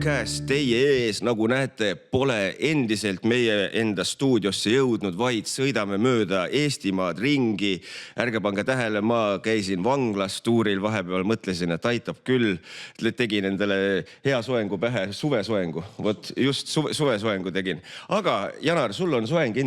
podcast teie ees, nagu näete, pole endiselt meie enda stuudiosse jõudnud, vaid sõidame mööda Eestimaad ringi. Ärge pange tähele, ma käisin vanglas tuuril, vahepeal mõtlesin, et aitab küll. Tegin endale hea soengu pähe, suvesoengu. Vot just suvesoengu tegin. Aga Janar, sul on soeng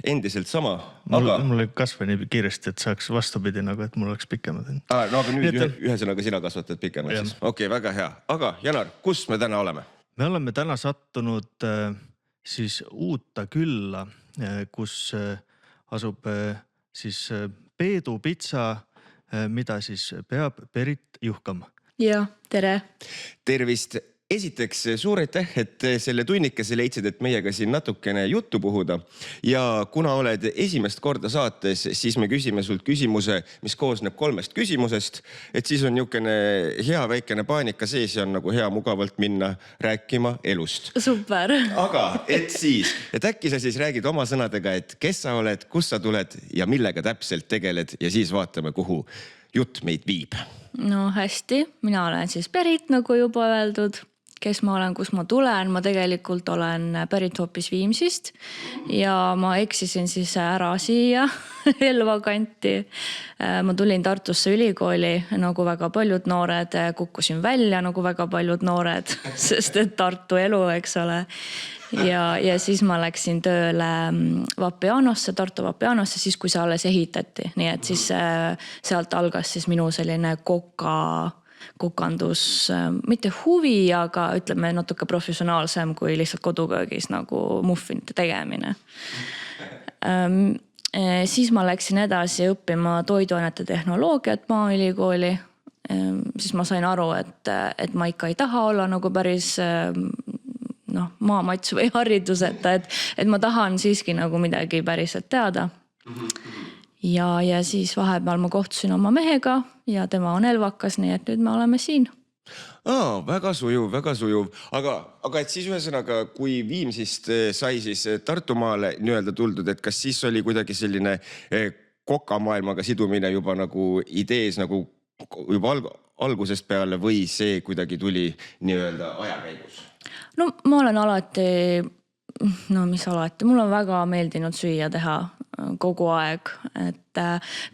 endiselt sama. Mul kasva nii kiiresti, et saaks vastupidi, nagu et mul oleks pikemad. No aga nüüd ühesõnaga sina kasvatad pikemad siis. Okei, väga hea. Aga Janar, kus me täna oleme? Me oleme täna sattunud siis Uutta külla, kus asub siis Peedu pitsa, mida siis peab Berit Juhkam. Ja, tere. Tervist. Esiteks suur aitäh, et selle tunnikese leidsid, et meiega siin natukene juttu puhuda. Ja kuna oled esimest korda saates, siis me küsime sult küsimuse, mis koosneb 3 küsimusest. Et siis on niukene hea väikene paanika sees ja on nagu hea mugavalt minna rääkima elust. Super. Aga et äkki sa siis räägid oma sõnadega, et kes sa oled, kus sa tuled ja millega täpselt tegeled ja siis vaatame, kuhu jutt meid viib. No hästi, mina olen siis Berit, nagu juba öeldud. Kes ma olen, kus ma tulen. Ma tegelikult olen pärit hoopis Viimsist ja ma eksisin siis ära siia Elva kanti. Ma tulin Tartusse ülikooli, nagu väga paljud noored, kukkusin välja nagu väga paljud noored, sest et Tartu elu, eks ole. Ja siis ma läksin tööle Vapianosse, Tartu Vapianosse, siis kui see alles ehitati. Nii et siis sealt algas siis minu selline kokandus, mitte huvi, aga ütleme natuke professionaalsem kui lihtsalt koduköögis nagu muffinite tegemine. Siis ma läksin edasi õppima toiduainete tehnoloogiat Maaülikooli. Siis ma sain aru, et ma ikka ei taha olla nagu päris maamats või hariduseta, et ma tahan siiski nagu midagi päriselt teada. Ja siis vahepeal ma kohtusin oma mehega ja tema on elvakas, nii et nüüd me oleme siin. Väga sujuv. Aga et siis ühesõnaga, kui Viimsist sai siis Tartumaale nii-öelda tuldud, et kas siis oli kuidagi selline kokamaailmaga sidumine juba nagu idees nagu juba algusest peale või see kuidagi tuli nii-öelda ajakäigus? No ma olen alati, mul on väga meeldinud süüa teha kogu aeg, et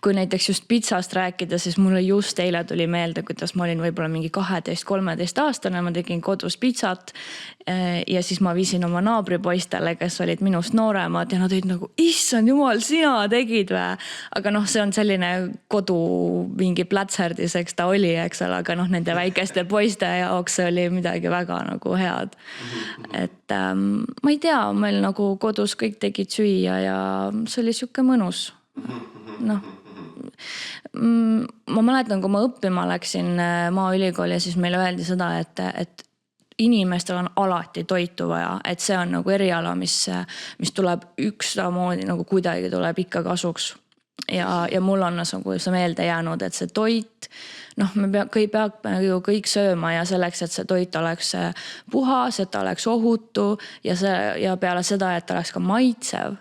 kui näiteks just pitsast rääkida, siis mulle just eile tuli meelde, kuidas ma olin võib-olla mingi 12-13 aastane, ma tegin kodus pitsat ja siis ma viisin oma naabripoistele, kes olid minust nooremad ja nad olid nagu, issand jumal, sina tegid või? Aga see on selline kodu mingi plätserdiseks ta oli, eks ole, aga nende väikeste poiste jaoks oli midagi väga nagu head. Et ma ei tea, meil nagu kodus kõik tegid süüa ja see oli siuke mõnus. Ma mäletan, kui ma õppima läksin Maaülikooli ja siis meile öeldi seda, et inimestel on alati toitu vaja, et see on nagu eriala, mis tuleb ükstamoodi nagu kuidagi tuleb ikka kasuks. Ja mul on nagu see meelde jäänud, et see toit, me peame ju kõik sööma ja selleks, et see toit oleks puhas, et ta oleks ohutu ja peale seda, et ta oleks ka maitsev.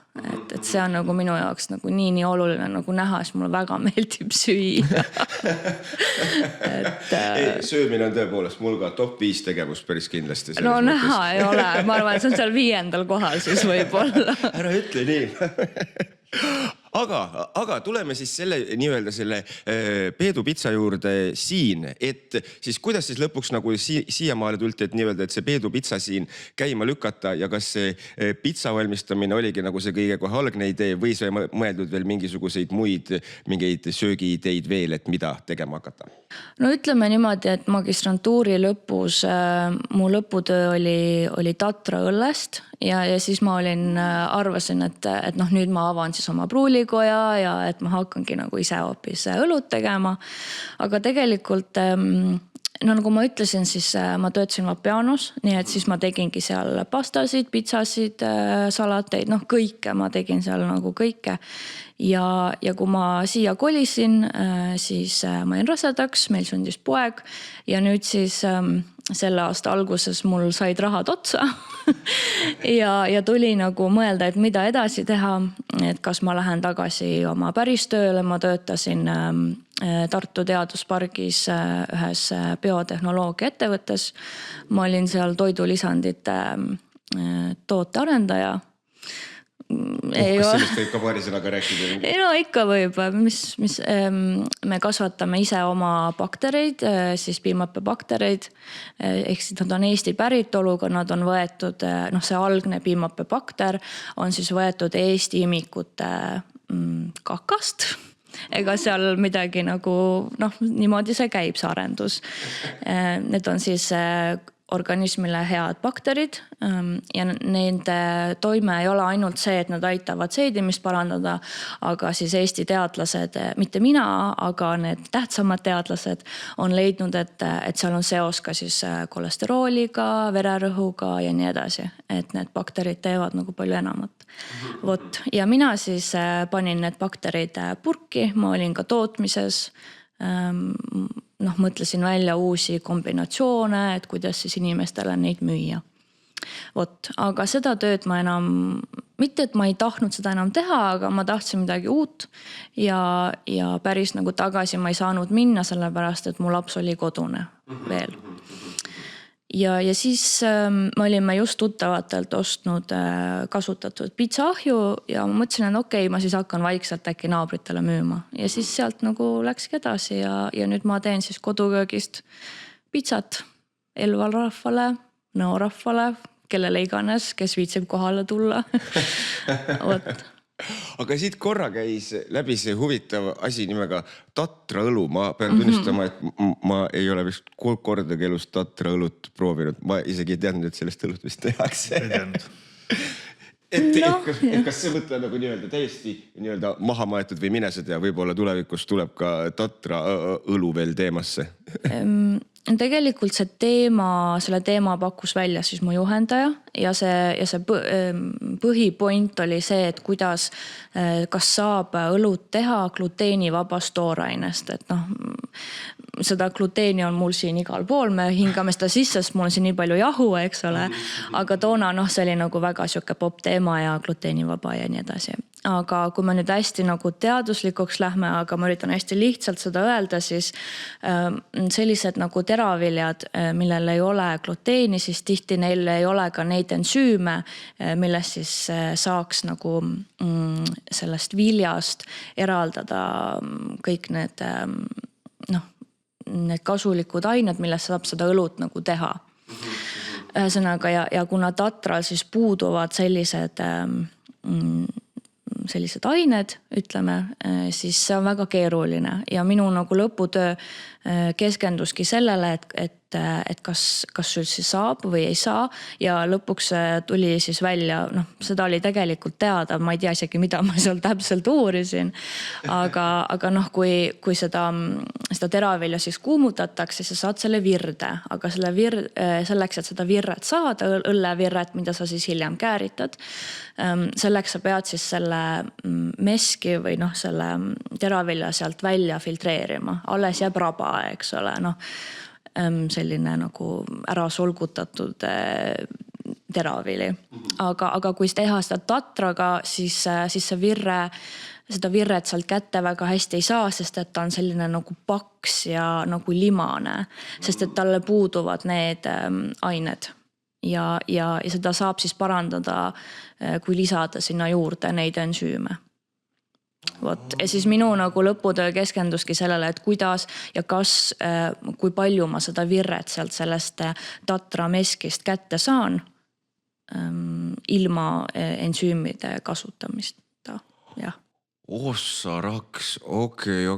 Et see on nagu minu jaoks nagu nii oluline nagu näha, siis mulle väga meeldib süüa. Söömine on tõepoolest mul ka top 5 tegevus päris kindlasti. No näha ei ole, ma arvan, et see on seal 5. kohal siis võib-olla. Ära ütle nii. Aga tuleme siis nii-öelda selle Peedu pitsa juurde siin, et siis kuidas siis lõpuks nagu siiamaale tulti, et nii-öelda, et see Peedu pitsa siin käima lükata ja kas see pitsa valmistamine oligi nagu see kõige kohe algne idee või see mõeldud veel mingisuguseid muid mingeid söögiideid veel, et mida tegema hakata? No ütleme niimoodi, et magistrantuuri lõpus mu lõputöö oli Tatra õllest ja siis ma arvasin, et nüüd ma avan siis oma pruulikoja ja et ma hakkangi nagu ise hoopis õlut tegema. Aga tegelikult, nagu ma ütlesin, siis ma töötasin Vapianos, nii et siis ma tegingi seal pastasid, pitsasid, salateid, kõike, ma tegin seal nagu kõike. Ja kui ma siia kolisin, siis ma jäin rasedaks, meil sündis poeg ja nüüd siis selle aasta alguses mul said rahad otsa ja tuli nagu mõelda, et mida edasi teha, et kas ma lähen tagasi oma päris tööle, ma töötasin Tartu teaduspargis ühes biotehnoloogia ettevõttes. Ma olin seal toidulisandite tootearendaja. Kas sellest võib ka paari sõnaga rääkida? Ei no ikka võib, me kasvatame ise oma baktereid, siis piimhappebaktereid, ehk siis nad on Eesti päritoluga, nad on võetud, see algne piimhappebakter on siis võetud Eesti imikute kakast. Ega seal midagi nagu, niimoodi see käib, see arendus. Need on siis organismile head bakterid ja nende toime ei ole ainult see, et nad aitavad seedimist parandada, aga siis Eesti teadlased, mitte mina, aga need tähtsamad teadlased on leidnud, et seal on seos ka siis kolesterooliga, vererõhuga ja nii edasi. Et need bakterid teevad nagu palju enamat. Vot. Ja mina siis panin need bakterid purki, ma olin ka tootmises, mõtlesin välja uusi kombinatsioone, et kuidas siis inimestele neid müüa. Vot, aga seda tööd ma enam, mitte et ma ei tahtnud seda enam teha, aga ma tahtsin midagi uut ja päris nagu tagasi ma ei saanud minna, sellepärast, et mu laps oli kodune veel. Ja siis me olime just tuttavatelt ostnud kasutatud pitsaahju ja ma mõtlesin, et okei, ma siis hakkan vaikselt äkki naabritele müüma. Ja siis sealt nagu läkski edasi ja nüüd ma teen siis koduköögist pitsat Elval rahvale, Nõo rahvale, kellele iganes, kes viitsib kohale tulla. Vot. Aga siit korra käis läbi see huvitav asi nimega Tatra õlu. Ma pean tunnistama, et ma ei ole vist kordagi elus Tatra õlut proovinud. Ma isegi ei teadnud, et sellest õlut vist tehakse. Ei teadnud. Kas see mõtle nagu täiesti maha maetud või minesed ja võib-olla tulevikus tuleb ka Tatra õlu veel teemasse? Tegelikult selle teema pakkus välja siis mu juhendaja ja see põhipoint oli see, et kas saab õlut teha gluteenivabast toorainest, et seda gluteeni on mul siin igal pool, me hingame seda sisse, sest mul on siin nii palju jahu, eks ole, aga toona see oli nagu väga siuke pop teema ja gluteenivaba ja nii edasi. Aga kui me nüüd hästi nagu teaduslikuks lähme, aga ma üritan hästi lihtsalt seda öelda, siis sellised nagu teraviljad, millel ei ole gluteeni, siis tihti neil ei ole ka neid ensüüme, millest siis saaks nagu sellest viljast eraldada kõik need kasulikud ained, millest saab seda õlut nagu teha. Ühesõnaga, ja kuna Tatral siis puuduvad sellised ained, ütleme, siis see on väga keeruline ja minu nagu lõputöö keskenduski sellele, et kas üldse saab või ei saa ja lõpuks tuli siis välja, seda oli tegelikult teada, ma ei tea isegi, mida ma seal täpselt uurisin, aga kui seda teravilja siis kuumutatakse, siis saad selle virde, aga selleks, et seda virret saada, õllevirret, mida sa siis hiljem kääritad, selleks sa pead siis selle meski või selle teravilja sealt välja filtreerima, alles jääb raba, eks ole, selline nagu ära solgutatud teravili. Aga kui teha seda Tatraga, siis seda virret sealt kätte väga hästi ei saa, sest et ta on selline nagu paks ja nagu limane, sest et talle puuduvad need ained. Ja seda saab siis parandada, kui lisada sinna juurde neid ensüüme. Vot. Ja siis minu nagu lõputöö keskenduski sellele, et kuidas ja kui palju ma seda virret sealt sellest Tatra meskist kätte saan ilma ensüümide kasutamista. Jah. Ossa raks, okei.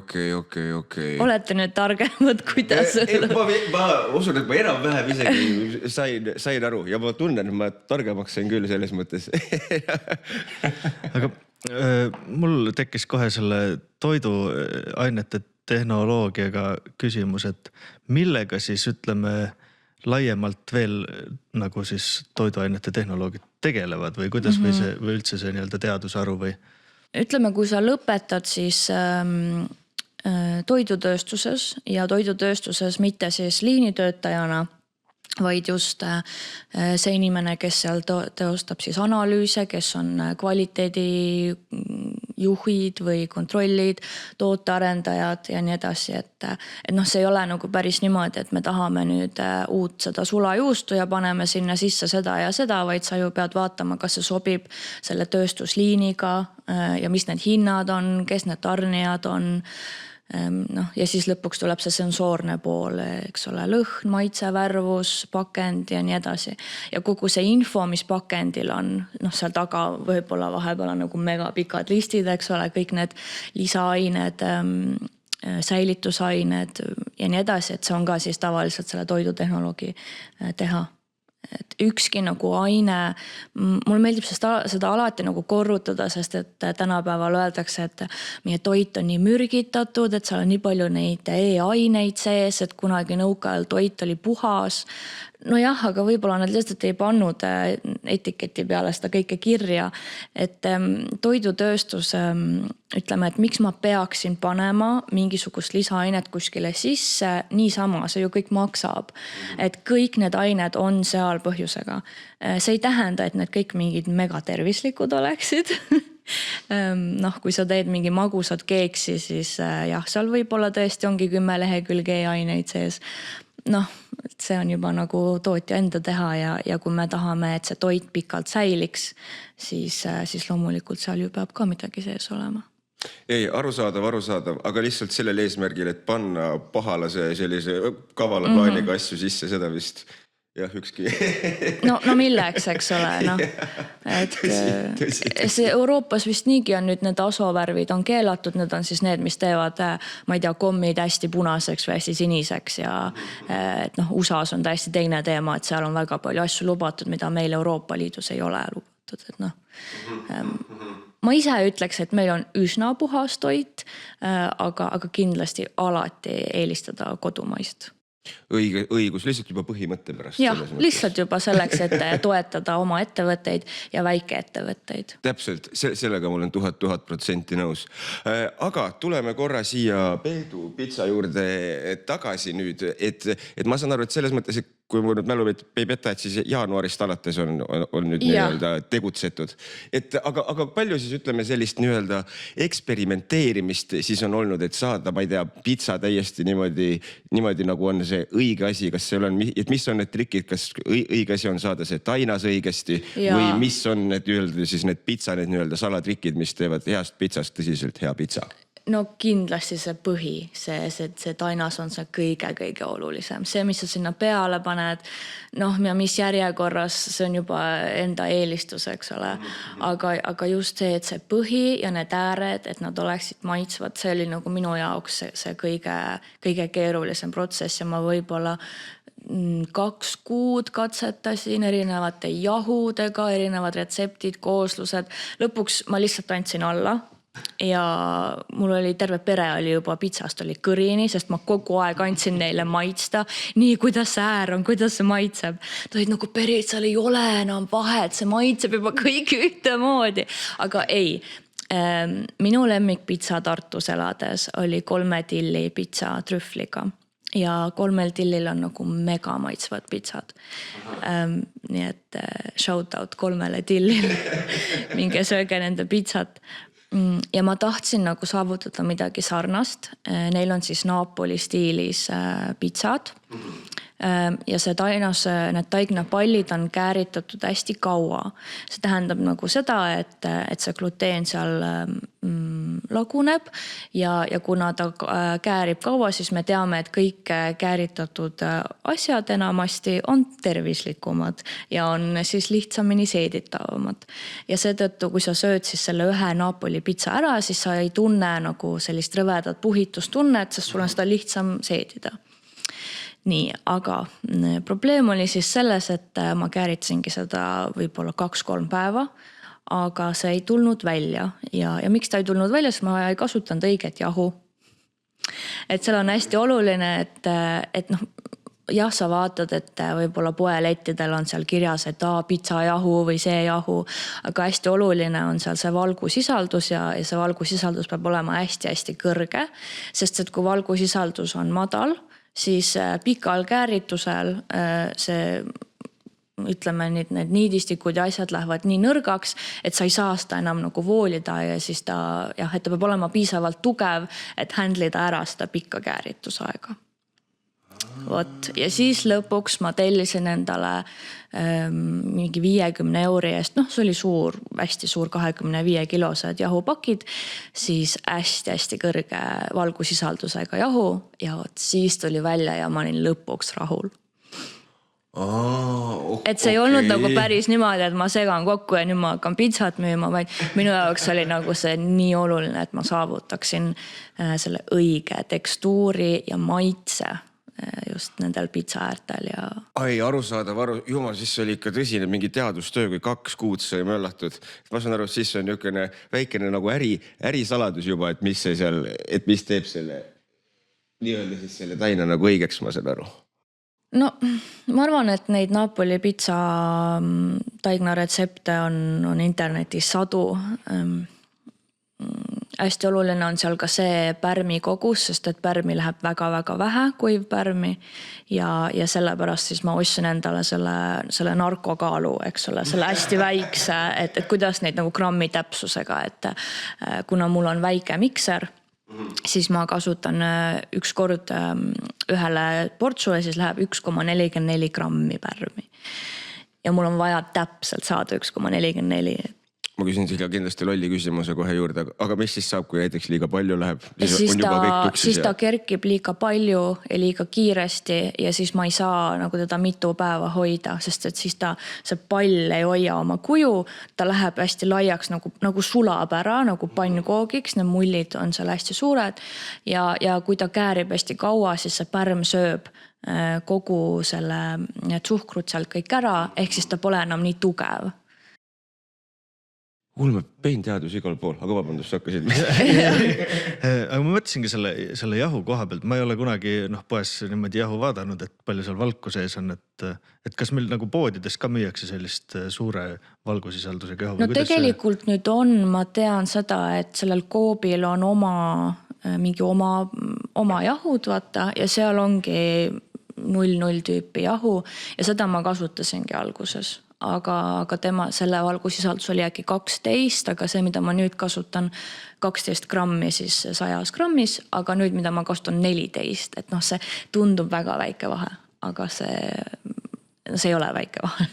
Olete nüüd targemad, kuidas? Ma usun, et ma enam-vähem isegi sain aru ja ma tunnen, et ma targemaks sain küll selles mõttes. Aga mul tekkis kohe selle toiduainete tehnoloogiaga küsimus, et millega siis ütleme laiemalt veel nagu siis toiduainete tehnoloogid tegelevad või kuidas või üldse see nii-öelda teadusharu või? Ütleme, kui sa lõpetad siis toidutööstuses ja toidutööstuses mitte siis liinitöötajana, vaid just see inimene, kes seal teostab siis analüüse, kes on kvaliteedi juhid või kontrollid, tootearendajad ja nii edasi, et noh, see ei ole nagu päris niimoodi, et me tahame nüüd uut seda sulajuustu ja paneme sinna sisse seda ja seda, vaid sa ju pead vaatama, kas see sobib selle tööstusliiniga ja mis need hinnad on, kes need tarnijad on. Noh, ja siis lõpuks tuleb see sensoorne pool, eks ole, lõhn, maitse, värvus, pakend ja nii edasi. Ja kogu see info, mis pakendil on, noh, seal taga võib-olla vahepeal on nagu megapikad listid, eks ole, kõik need lisaained, säilitusained ja nii edasi, et see on ka siis tavaliselt selle toidutehnoloogi teha. Et ükski nagu aine, mulle meeldib seda alati nagu korrutada, sest et tänapäeval öeldakse, et meie toit on nii mürgitatud, et seal on nii palju neid E-aineid sees, et kunagi nõukaajal toit oli puhas. No jah, aga võib-olla nad lihtsalt ei pannud etiketi peale seda kõike kirja, et toidutööstus, ütleme, et miks ma peaksin panema mingisugust lisaainet kuskile sisse, niisama, see ju kõik maksab. Et kõik need ained on seal põhjusega. See ei tähenda, et need kõik mingid megatervislikud oleksid. Noh, kui sa teed mingi magusad keeksi, siis jah, seal võib-olla tõesti ongi 10 lehekülge aineid sees. Noh, see on juba nagu tootja enda teha ja kui me tahame, et see toit pikalt säiliks, siis loomulikult seal ju peab ka midagi sees olema. Ei, arusaadav, aga lihtsalt sellel eesmärgil, et panna pahalase sellise kavala plaaniga asju sisse, seda vist jah, ükski. No milleks, eks ole, noh. Et see Euroopas vist niigi on nüüd need asovärvid on keelatud, need on siis need, mis teevad, ma ei tea, kommid hästi punaseks või hästi siniseks ja et noh, USAs on täiesti teine teema, et seal on väga palju asju lubatud, mida meil Euroopa Liidus ei ole lubatud, et noh. Ma ise ütleks, et meil on üsna puhas toit, aga kindlasti alati eelistada kodumaist. Õigus, lihtsalt juba põhimõtte pärast. Jah, lihtsalt juba selleks, et toetada oma ettevõtteid ja väikeettevõtteid. Täpselt, sellega mul on 1000% nõus. Aga tuleme korra siia Peedu pitsa juurde tagasi nüüd, et ma saan aru, et selles mõttes, et kui mul nüüd mälu ei peta, et siis jaanuarist alates on nüüd nii-öelda tegutsetud. Aga palju siis ütleme sellist nii-öelda eksperimenteerimist siis on olnud, et saada, ma ei tea, pitsa täiesti niimoodi nagu on see õige asi, kas seal on, et mis on need trikid, kas õige asi on saada see tainas õigesti või mis on need nii-öelda siis need pitsa, need nii-öelda salatrikid, mis teevad heast pitsast tõsiselt hea pitsa? No kindlasti see põhi, see tainas on see kõige olulisem. See, mis sa sinna peale paned, noh, ja mis järjekorras, see on juba enda eelistus, eks ole. Aga just see, et see põhi ja need ääred, et nad oleksid maitsvad, see oli nagu minu jaoks see kõige keerulisem protsess ja ma võib-olla 2 kuud katsetasin erinevate jahudega, erinevad retseptid, kooslused. Lõpuks ma lihtsalt andsin alla. Ja mul oli terve pere oli juba pitsast oli kõrini, sest ma kogu aeg andsin neile maitsta. Nii, kuidas see äär on, kuidas see maitseb. Ta olid nagu perid, seal ei ole enam vahet, see maitseb juba kõik ühtemoodi. Aga ei, minu lemmik pitsa Tartus elades oli 3 tilli pitsa trühvliga. Ja 3 tillil on nagu mega maitsvad pitsad. Nii et shout out 3 tillil. Minge sööge nende pitsat. Ja ma tahtsin nagu saavutada midagi sarnast. Neil on siis Napoli stiilis pitsad. Ja see tainas, need taignapallid on kääritatud hästi kaua. See tähendab nagu seda, et see gluteen seal laguneb ja kuna ta käärib kaua, siis me teame, et kõik kääritatud asjad enamasti on tervislikumad ja on siis lihtsamini seeditavamad. Ja seetõttu, kui sa sööd siis selle ühe Napoli pitsa ära, siis sa ei tunne nagu sellist rõvedat puhitustunnet, sest sul on seda lihtsam seedida. Nii, aga probleem oli siis selles, et ma kääritasingi seda võib-olla 2-3 päeva, aga see ei tulnud välja. Ja miks ta ei tulnud välja, sest ma ei kasutanud õiget jahu. Et seal on hästi oluline, et noh, jah, sa vaatad, et võib-olla poelettidel on seal kirjas, et pitsajahu või see jahu, aga hästi oluline on seal see valgusisaldus ja see valgusisaldus peab olema hästi-hästi kõrge, sest et kui valgusisaldus on madal, siis pikal kääritusel see ütleme, need niidistikud ja asjad lähevad nii nõrgaks, et sa ei saa seda enam nagu voolida ja siis ta et ta peab olema piisavalt tugev, et handlida ära seda pikka kääritusaega. Vot. Ja siis lõpuks ma tellisin endale mingi 50 € eest, see oli suur, hästi suur 25 kilosed jahupakid, siis hästi-hästi kõrge valgusisaldusega jahu ja vot siis tuli välja ja ma olin lõpuks rahul. Et see ei olnud nagu päris niimoodi, et ma segan kokku ja nüüd ma hakkan pizzat müüma, vaid minu jaoks oli nagu see nii oluline, et ma saavutaksin selle õige tekstuuri ja maitse just nendel pizza äärtel ja... Ai, arusaadav, jumal, siis oli ikka tõsine mingi teadustöö, kui 2 kuud sai möllatud. Ma saan aru, siis on niisugune väikene nagu ärisaladus juba, et mis see seal, et mis teeb selle nii-öelda siis selle taina nagu õigeks, ma saan aru. No, ma arvan, et neid Napoli pizza taigna retsepte on internetis sadu. Hästi oluline on seal ka see pärmi kogus, sest et pärmi läheb väga-väga vähe, kuiv pärmi ja sellepärast siis ma ostsin endale selle narkokaalu, eks ole, selle hästi väikse, et kuidas neid nagu grammi täpsusega, et kuna mul on väike mikser, siis ma kasutan üks kord ühele portsule, siis läheb 1,44 grammi pärmi. Ja mul on vaja täpselt saada 1,44. Ma küsin siia kindlasti lolli küsimuse kohe juurde, aga mis siis saab, kui näiteks liiga palju läheb? Siis ta kerkib liiga palju ja liiga kiiresti ja siis ma ei saa nagu teda mitu päeva hoida, sest et siis see pall ei hoia oma kuju, ta läheb hästi laiaks nagu sulab ära, nagu pannkoogiks, need mullid on seal hästi suured ja kui ta käärib hästi kaua, siis see pärm sööb kogu selle suhkrut sealt kõik ära, ehk siis ta pole enam nii tugev. Kuulme peenteadus igal pool, aga vabandust, sa hakkasid. Aga ma mõtlesingi selle jahu koha pealt. Ma ei ole kunagi poes niimoodi jahu vaadanud, et palju seal valku sees on. Et kas meil nagu poodides ka müüakse sellist suure valgusisaldusega jahu? No tegelikult nüüd on, ma tean seda, et sellel koobil on mingi oma jahud, vaata, ja seal ongi 0,0 tüüpi jahu ja seda ma kasutasingi alguses. Aga selle valgusisaldus oli äkki 12, aga see, mida ma nüüd kasutan 12 grammi siis 100 grammis, aga nüüd, mida ma kasutan 14, et see tundub väga väike vahe, aga see ei ole väike vahe.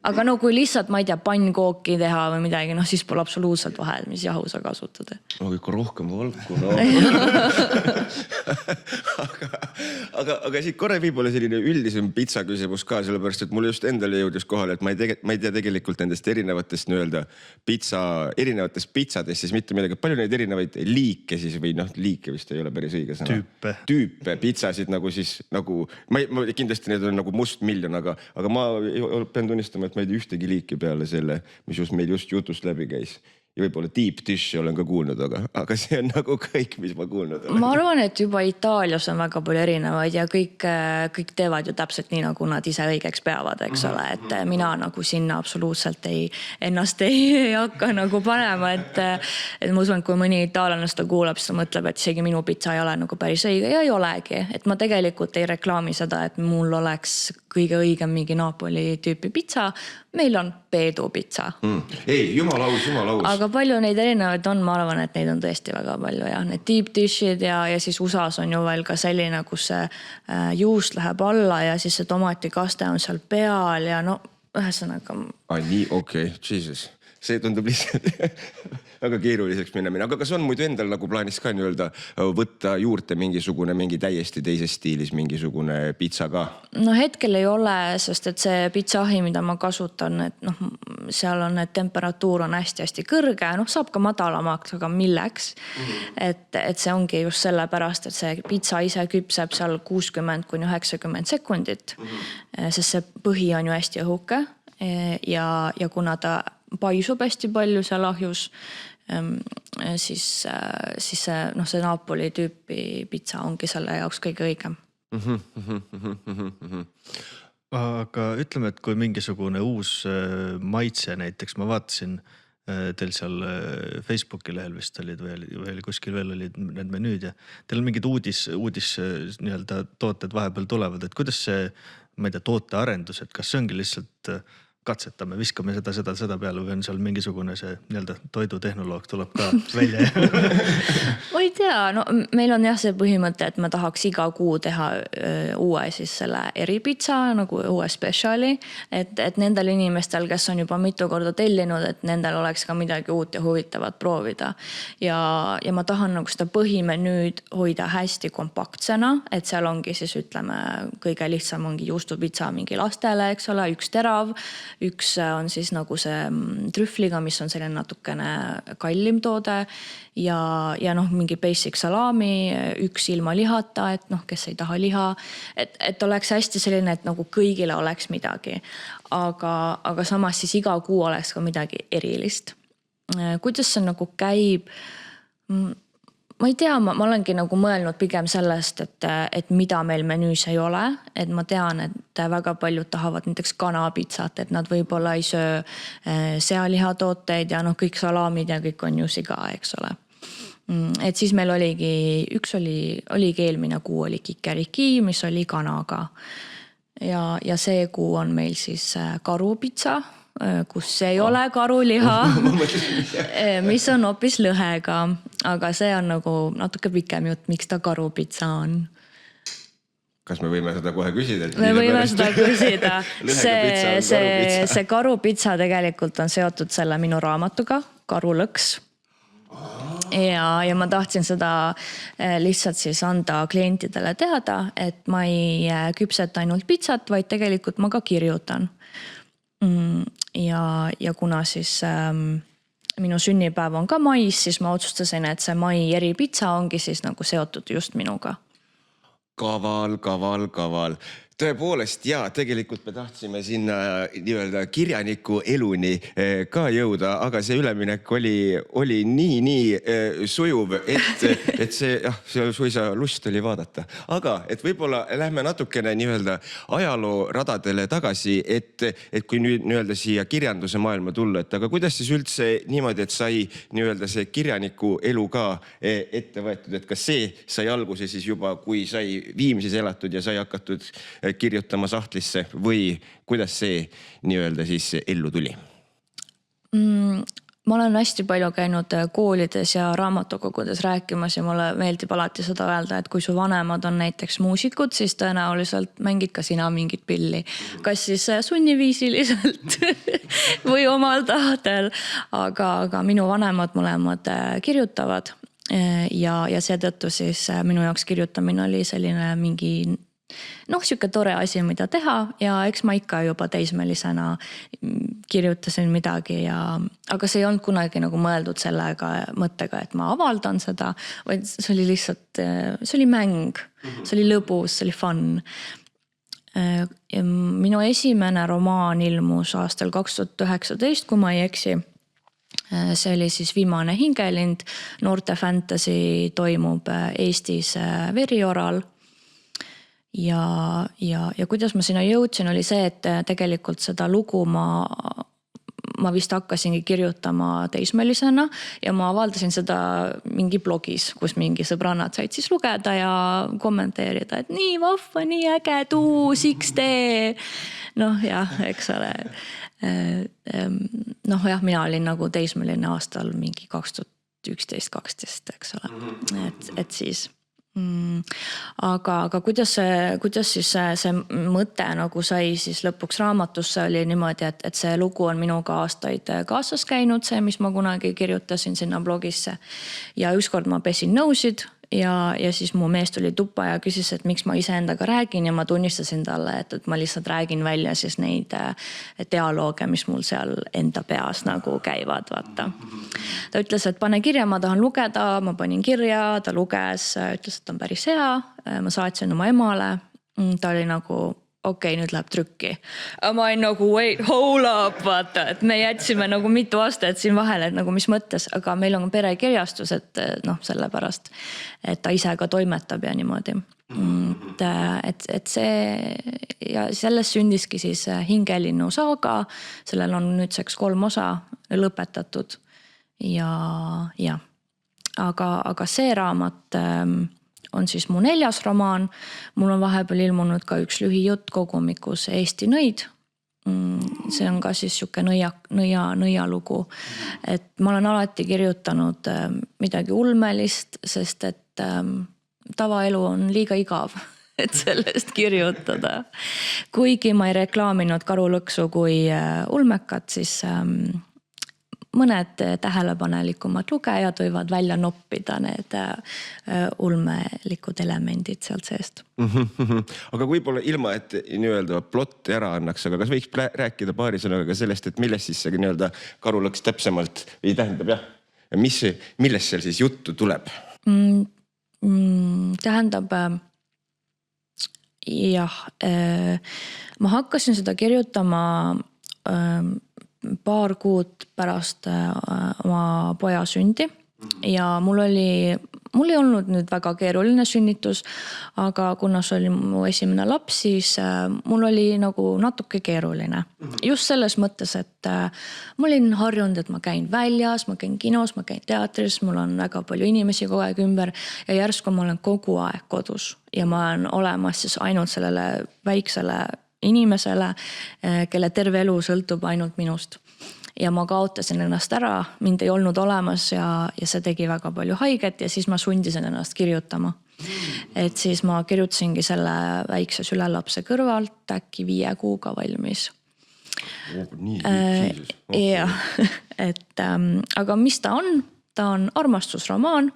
Aga kui lihtsalt, ma ei tea, pannkooki teha või midagi, siis pole absoluutselt vahe, mis jahu sa kasutad. Ikka rohkem valku, Aga siit korra viibole selline üldisem pizza küsimus ka, sellepärast, et mul just endale jõudis kohale, et ma ei tea tegelikult nendest erinevatest erinevatest pizzadest siis mitte midagi. Palju neid erinevaid liike siis või liike vist ei ole päris õige sõna. Tüüpe pizzasid kindlasti need on nagu must miljon, aga ma pean tunnistama, et ma ei tea ühtegi liiki peale selle, mis meil just jutust läbi käis. Ja võib-olla deep dishi olen ka kuulnud, aga see on nagu kõik, mis ma kuulnud olen. Ma arvan, et juba Itaalias on väga palju erinevaid ja kõik teevad ju täpselt nii, nagu nad ise õigeks peavad, eks ole, et mina nagu sinna absoluutselt ennast ei hakka nagu panema, et ma usun, et kui mõni itaallane seda kuulab, siis ta mõtleb, et isegi minu pizza ei ole nagu päris õige ja ei olegi, et ma tegelikult ei reklaami seda, et mul oleks kõige õigem mingi Napoli tüüpi pizza, meil on Peedu pizza. Ei, jumalaus. Aga palju neid erinevaid on, ma arvan, et neid on tõesti väga palju ja need deep dishid ja siis USAs on ju veel ka selline, kus see juust läheb alla ja siis see tomatikaste on seal peal ja ühesõnaga. Nii, okei, Jesus. See tundub lihtsalt väga keeruliseks minna. Aga kas on muidu endal nagu plaanis ka nii-öelda võtta juurde mingi täiesti teises stiilis mingisugune pizza ka? No hetkel ei ole, sest et see pizzahi, mida ma kasutan, et seal on, et temperatuur on hästi-hästi kõrge, saab ka madalamaks, aga milleks? Et see ongi just selle pärast, et see pizza ise küpseb seal 60-90 sekundit, sest see põhi on ju hästi õhuke ja kuna ta paisub hästi palju seal ahjus, siis see Napoli tüüpi pizza ongi selle jaoks kõige õigem. Aga ütleme, et kui mingisugune uus maitse näiteks, ma vaatasin teil seal Facebooki lehel vist olid või kuskil veel olid need menüüd ja teil on mingid uudis nii-öelda tooted vahepeal tulevad, et kuidas see ma ei tea, tootearendus, et kas see ongi lihtsalt katsetame, viskame seda peale või on seal mingisugune see nii-öelda toidutehnoloog tuleb ka välja? Ma ei tea, no meil on jah see põhimõte, et ma tahaks iga kuu teha uue siis selle eripitsa nagu uue spetsiali, et nendel inimestel, kes on juba mitu korda tellinud, et nendel oleks ka midagi uut ja huvitavat proovida. Ja ma tahan nagu seda põhimenüüd hoida hästi kompaktsena, et seal ongi siis ütleme kõige lihtsam ongi juustupitsa mingi lastele, eks ole, üks terav. Üks on siis nagu see trühvliga, mis on selline natukene kallim toode ja noh, mingi basic salami, üks ilma lihata, et noh, kes ei taha liha, et oleks hästi selline, et nagu kõigile oleks midagi. Aga samas siis iga kuu oleks ka midagi erilist. Kuidas see nagu käib? Ma ei tea, ma olengi nagu mõelnud pigem sellest, et mida meil menüüs ei ole. Et ma tean, et väga paljud tahavad näiteks kanapitsat, et nad võib-olla ei söö sealihatooteid ja noh, kõik salamid ja kõik on ju siga, eks ole. Et siis meil oligi eelmine kuu oli kikeriki, mis oli kanaga. Ja see kuu on meil siis karupitsa, kus ei ole karuliha, mis on hoopis lõhega, aga see on nagu natuke pikem jutt, miks ta karupitsa on. Kas me võime seda kohe küsida? Me võime seda küsida. See karupitsa tegelikult on seotud selle minu raamatuga, Karulõks. Ja ma tahtsin seda lihtsalt siis anda klientidele teada, et ma ei küpseta ainult pitsat, vaid tegelikult ma ka kirjutan. Ja kuna siis minu sünnipäev on ka mais, siis ma otsustasin, et see mai eripitsa ongi siis nagu seotud just minuga. Kaval. Tõepoolest, ja tegelikult me tahtsime sinna nii-öelda kirjaniku eluni ka jõuda, aga see üleminek oli nii sujuv, et see suisa lust oli vaadata. Aga et võib-olla lähme natukene nii-öelda ajaloo radadele tagasi, et kui nüüd nii-öelda siia kirjanduse maailma tulla, et aga kuidas siis üldse niimoodi, et sai nii-öelda see kirjaniku elu ka ette võetud, et kas see sai alguse siis juba, kui sai Viimsis elatud ja sai hakatud kirjutama sahtlisse või kuidas see nii-öelda siis ellu tuli? Ma olen hästi palju käinud koolides ja raamatukogudes rääkimas ja mulle meeldib alati seda öelda, et kui su vanemad on näiteks muusikud, siis tõenäoliselt mängid ka sina mingit pilli. Kas siis sunniviisiliselt või omal tahtel, aga minu vanemad mõlemad kirjutavad ja seetõttu siis minu jaoks kirjutamine oli selline mingi siuke tore asi, mida teha ja eks ma ikka juba teismelisena kirjutasin midagi aga see ei olnud kunagi nagu mõeldud sellega mõttega, et ma avaldan seda, vaid see oli lihtsalt, see oli mäng, see oli lõbus, see oli fun. Minu esimene romaan ilmus aastal 2019, kui ma ei eksi. See oli siis Viimane hingelind, noorte fantasy toimub Eestis Verioral. Ja kuidas ma sinna jõudsin, oli see, et tegelikult seda lugu ma vist hakkasingi kirjutama teismelisena ja ma avaldasin seda mingi blogis, kus mingi sõbrannad said siis lugeda ja kommenteerida, et nii vahva, nii äge, tuus, XD. Eks ole. Mina olin nagu teismeline aastal mingi 2011-2012, eks ole. Et siis... Aga kuidas siis see mõte nagu sai siis lõpuks raamatusse oli niimoodi, et see lugu on minuga aastaid kaasas käinud, see, mis ma kunagi kirjutasin sinna blogisse. Ja ükskord ma pesin nõusid ja siis mu mees tuli tuppa ja küsis, et miks ma iseendaga räägin ja ma tunnistasin talle, et ma lihtsalt räägin välja siis neid dialooge, mis mul seal enda peas nagu käivad, vaata. Ta ütles, et pane kirja, ma tahan lugeda, ma panin kirja, ta luges, ütles, et on päris hea, ma saatsin oma emale, ta oli nagu okei, nüüd läheb trükki. Ma olin nagu wait, hold up, vaata, et me jätsime nagu mitu aastat siin vahele, et nagu mis mõttes, aga meil on perekirjastus, et sellepärast, et ta ise ka toimetab ja niimoodi. Et see ja sellest sündiski siis Hingelinnu saaga, sellel on nüüdseks 3 osa lõpetatud ja. Aga see raamat on siis mu 4. romaan. Mul on vahepeal ilmunud ka üks lühijutt kogumikus Eesti nõid. See on ka siis siuke nõialugu. Et ma olen alati kirjutanud midagi ulmelist, sest et tavaelu on liiga igav, et sellest kirjutada. Kuigi ma ei reklaaminud Karulõksu kui ulmekat, siis mõned tähelepanelikumad lugejad võivad välja noppida need ulmelikud elemendid sealt seest. Aga võib-olla ilma, et nii-öelda plotti ära annaks, aga kas võiks rääkida paari sõnaga ka sellest, et millest siis see nii-öelda Karulõks täpsemalt või tähendab jah, millest seal siis juttu tuleb? Tähendab, jah, ma hakkasin seda kirjutama paar kuud pärast oma poja sündi ja mul ei olnud nüüd väga keeruline sünnitus, aga kuna see oli mu esimene laps, siis mul oli nagu natuke keeruline. Just selles mõttes, et ma olin harjunud, et ma käin väljas, ma käin kinos, ma käin teatris, mul on väga palju inimesi kogu aeg ümber ja järsku ma olen kogu aeg kodus ja ma olen olemas siis ainult sellele väiksele inimesele, kelle terve elu sõltub ainult minust. Ja ma kaotasin ennast ära, mind ei olnud olemas ja see tegi väga palju haiget ja siis ma sundisin ennast kirjutama. Et siis ma kirjutasingi selle väikse sülelapse kõrvalt äkki 5 kuuga valmis. Jah, et aga mis ta on? Ta on armastusromaan,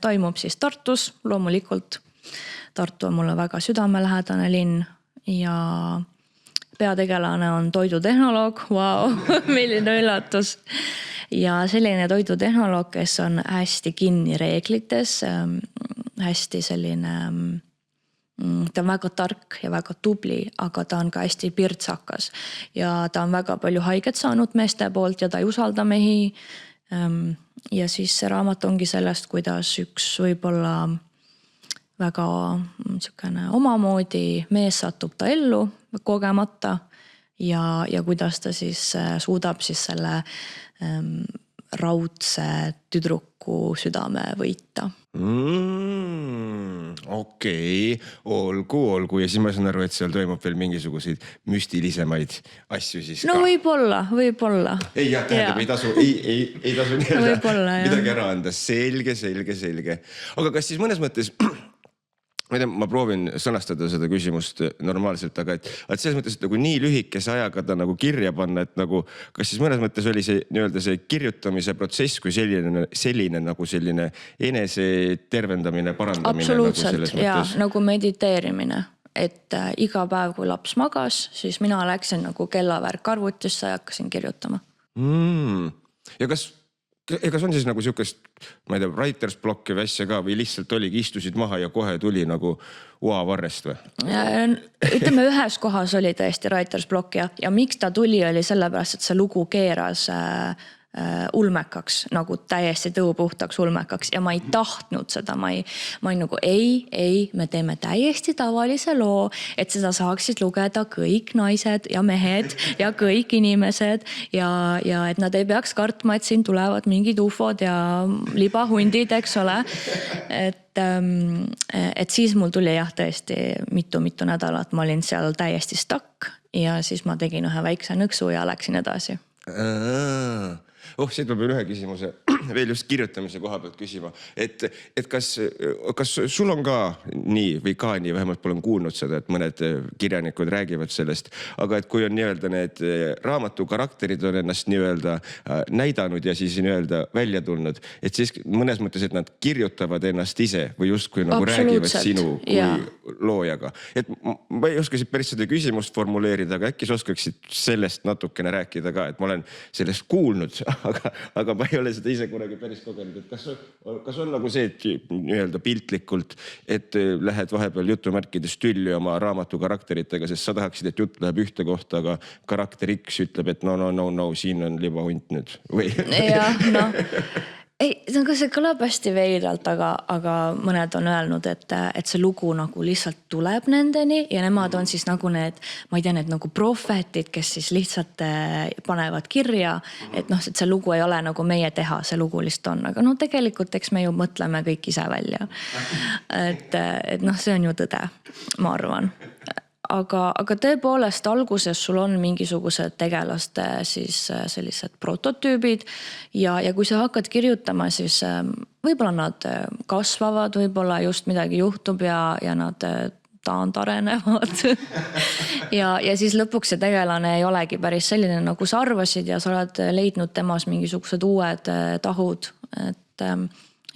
toimub siis Tartus, loomulikult. Tartu on mulle väga südamelähedane linn ja peategelane on toidutehnoloog, milline üllatus. Ja selline toidutehnoloog, kes on hästi kinni reeglites, hästi selline, ta on väga tark ja väga tubli, aga ta on ka hästi pirtsakas. Ja ta on väga palju haiget saanud meeste poolt ja ta ei usalda mehi. Ja siis see raamat ongi sellest, kuidas üks võib-olla väga omamoodi mees satub ta ellu kogemata ja kuidas ta siis suudab siis selle raudse tüdruku südame võita. Okei, olgu. Ja siis ma saan aru, et seal toimub veel mingisuguseid müstilisemaid asju siis ka. No võib-olla. Ei, jah, tähendab, ei tasu midagi ära anda. Selge. Aga kas siis mõnes mõttes... Ma proovin sõnastada seda küsimust normaalselt, aga et selles mõttes, et nagu nii lühikese ajaga ta nagu kirja panna, et nagu kas siis mõnes mõttes oli see nii-öelda see kirjutamise protsess kui selline nagu selline enese tervendamine, parandamine? Absoluutselt, ja nagu mediteerimine, et iga päev, kui laps magas, siis mina läksin nagu kellavärk arvutisse ja hakkasin kirjutama. Ja kas on siis nagu siukest, ma ei tea, writers blocki või asja ka või lihtsalt oligi, istusid maha ja kohe tuli nagu varrest või? Ütleme, ühes kohas oli tõesti writers block ja miks ta tuli oli sellepärast, et see lugu keeras ulmekaks, nagu täiesti tõupuhtaks ulmekaks ja ma ei tahtnud seda, ma ei nagu ei, me teeme täiesti tavalise loo, et seda saaksid lugeda kõik naised ja mehed ja kõik inimesed ja et nad ei peaks kartma, et siin tulevad mingid ufod ja libahundid, eks ole. Et siis mul tuli jah tõesti mitu nädalat, ma olin seal täiesti stuck ja siis ma tegin ühe väikse nõksu ja läksin edasi. Siit ma pean ühe küsimuse veel just kirjutamise koha pealt küsima, et kas sul on ka nii või ka nii, vähemalt pole kuulnud seda, et mõned kirjanikud räägivad sellest, aga et kui on nii-öelda need raamatu karakterid on ennast nii-öelda näidanud ja siis nii-öelda välja tulnud, et siis mõnes mõttes, et nad kirjutavad ennast ise või justkui nagu räägivad sinu kui loojaga. Et ma ei oska siit päris seda küsimust formuleerida, aga äkki sa oskaksid sellest natukene rääkida ka, et ma olen sellest kuulnud, aga ma ei ole seda ise kunagi päris kogenud, et kas on nagu see, et nii-öelda piltlikult, et lähed vahepeal jutumärkides tülli oma raamatu karakteritega, sest sa tahaksid, et jutt läheb ühte kohta, aga karakter X ütleb, et no, siin on libahunt nüüd või? Jah, see kõlab hästi veidralt, aga mõned on öelnud, et see lugu nagu lihtsalt tuleb nendeni ja nemad on siis nagu need, ma ei tea, need nagu prohvetid, kes siis lihtsalt panevad kirja, et noh, et see lugu ei ole nagu meie teha, see lugu lihtsalt on, aga no tegelikult eks me ju mõtleme kõik ise välja. Et noh, see on ju tõde, ma arvan. Aga tõepoolest alguses sul on mingisugused tegelaste siis sellised prototüübid ja kui sa hakkad kirjutama, siis võib-olla nad kasvavad, võib-olla just midagi juhtub ja nad taandarenevad. ja siis lõpuks see tegelane ei olegi päris selline, nagu sa arvasid ja sa oled leidnud temas mingisugused uued tahud.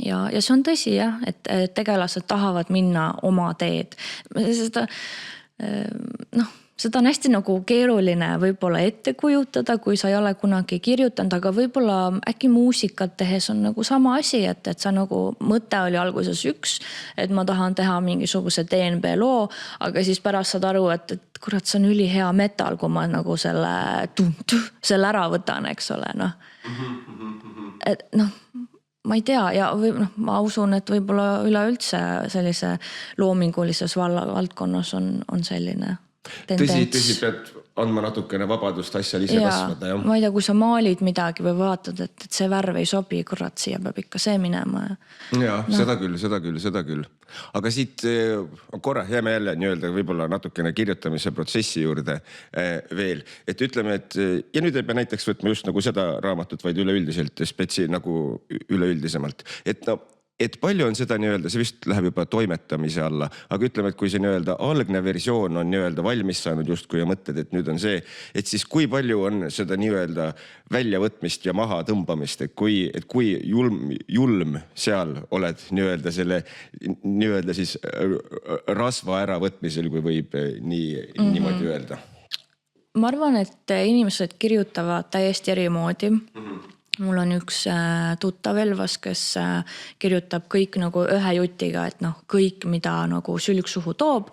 Ja see on tõsi jah, et tegelased tahavad minna oma teed. Seda on hästi nagu keeruline võib-olla ette kujutada, kui sa ei ole kunagi kirjutanud, aga võib-olla äkki muusikat tehes on nagu sama asi, et sa nagu mõte oli alguses üks, et ma tahan teha mingisuguse DNB loo, aga siis pärast saad aru, et kurat, see on ülihea metal, kui ma nagu selle ära võtan, eks ole, noh. Et noh, ma ei tea ja ma usun, et võib-olla üleüldse sellise loomingulises valdkonnas on selline tendents. Tõsi, pead andma natukene vabadust asjal ise kasvada. Ma ei tea, kui sa maalid midagi või vaatad, et see värv ei sobi, kurat, siia peab ikka see minema. Ja, seda küll. Aga siit korra jääme jälle nii-öelda võib-olla natukene kirjutamise protsessi juurde veel. Et ütleme, et ja nüüd ei pea näiteks võtma just nagu seda raamatut, vaid üleüldiselt nagu üleüldisemalt. Et palju on seda nii-öelda, see vist läheb juba toimetamise alla, aga ütleme, et kui see nii-öelda algne versioon on nii-öelda valmis saanud justkui ja mõtted, et nüüd on see, et siis kui palju on seda nii-öelda väljavõtmist ja maha tõmbamist, et kui julm seal oled nii-öelda selle nii-öelda siis rasva äravõtmisel, kui võib niimoodi öelda? Ma arvan, et inimesed kirjutavad täiesti eri moodi. Mul on üks tuttav Elvas, kes kirjutab kõik nagu ühe jutiga, et noh, kõik, mida nagu sülg suhu toob,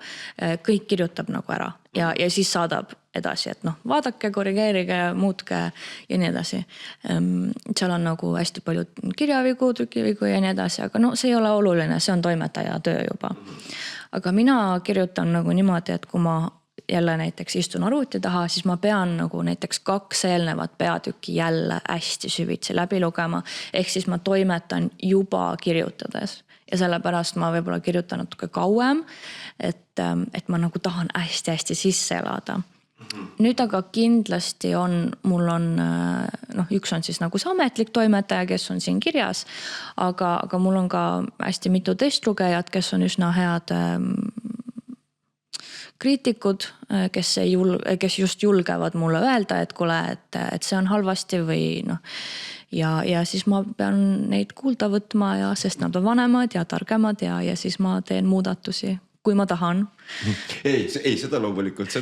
kõik kirjutab nagu ära ja siis saadab edasi, et noh, vaadake, korrigeerige, muutke ja nii edasi. Seal on nagu hästi palju kirjavigu, trükivigu ja nii edasi, aga no see ei ole oluline, see on toimetaja töö juba. Aga mina kirjutan nagu niimoodi, et kui ma jälle näiteks istun arvuti taha, siis ma pean nagu näiteks 2 eelnevat peatükki jälle hästi süvitsi läbi lugema. Ehk siis ma toimetan juba kirjutades ja sellepärast ma võib-olla kirjutan natuke kauem, et ma nagu tahan hästi-hästi sisse elada. Nüüd aga kindlasti mul on, üks on siis nagu see ametlik toimetaja, kes on siin kirjas, aga mul on ka hästi mitu testlugejat, kes on üsna head kriitikud, kes just julgevad mulle öelda, et kuule, et see on halvasti või noh. Ja siis ma pean neid kuulda võtma sest nad on vanemad ja targemad ja siis ma teen muudatusi, kui ma tahan. Ei, seda loomulikult.